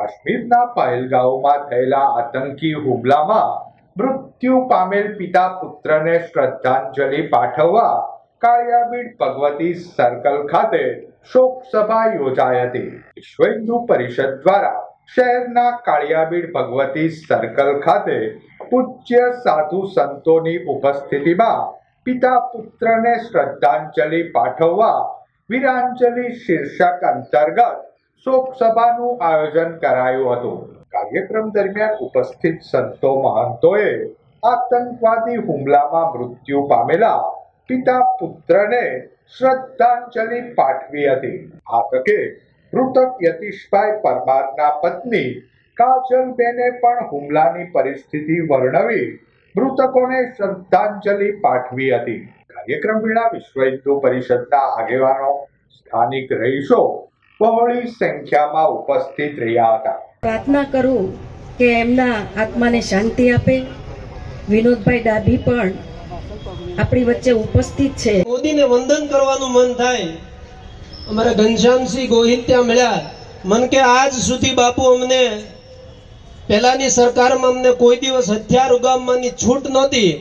કાશ્મીરના પહેલગાંવમાં થયેલા આતંકી હુમલામાં મૃત્યુ પામેલ પિતા પુત્રને શ્રદ્ધાંજલિ પાઠવવા કાળિયાબીડ ભગવતી સર્કલ ખાતે શોક સભા યોજાઈ હતી। વિશ્વ હિન્દુ પરિષદ દ્વારા શહેરના કાળિયાબીડ ભગવતી સર્કલ ખાતે પૂજ્ય સાધુ સંતોની ઉપસ્થિતિમાં પિતા પુત્રને શ્રદ્ધાંજલિ પાઠવવા વીરાંજલિ શીર્ષક અંતર્ગત શોક સભાનું આયોજન કરાયું હતું। કાર્યક્રમ દરમિયાન ઉપસ્થિત સંતો મહંતોએ આતંકવાદી હુમલામાં મૃત્યુ પામેલા પિતા પુત્રને શ્રદ્ધાંજલિ પાઠવી હતી। આ તકે મૃતક યતીશભાઈ પરમારના પત્ની કાજલબેને પણ હુમલાની પરિસ્થિતિ વર્ણવી મૃતકોને શ્રદ્ધાંજલિ પાઠવી હતી। કાર્યક્રમ વેળા વિશ્વ હિન્દુ પરિષદના આગેવાનો સ્થાનિક રહીશો બહોળી સંખ્યામાં ઉપસ્થિત રહ્યા હતા। પ્રાર્થના કરું કે એમના આત્માને શાંતિ આપે। વિનોદભાઈ ડાભી પણ આપણી વચ્ચે ઉપસ્થિત છે। મોદીને વંદન કરવાનું મન થાય। અમારા ઘનશ્યામસિંહ ગોહિલ ત્યાં મળ્યા, મન કે આજ સુધી બાપુ અમને પહેલાની સરકારમાં અમને કોઈ દિવસ હથિયાર ઉગામવાની છૂટ નહોતી।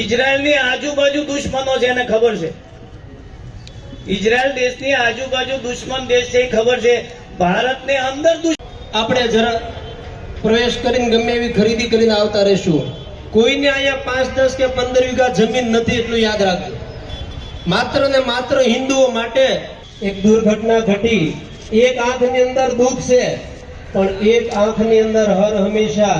ઇઝરાયલની આજુબાજુ દુશ્મનો છે એને ખબર છે। ઇઝરાયલ દેશની આજુબાજુ દુશ્મન દેશ છે ખબર છે। ભારતને અંદર આપણે જરા પ્રવેશ કરીને ગમે એવી ખરીદી કરીને આવતા રહીશું। કોઈને અહીંયા 5, 10 કે 15 વીઘા જમીન નથી એટલું યાદ રાખજો। માત્ર ને માત્ર હિન્દુઓ માટે એક દુર્ઘટના ઘટી। એક આંખની અંદર દુઃખ છે, પણ એક આંખની અંદર હર હંમેશા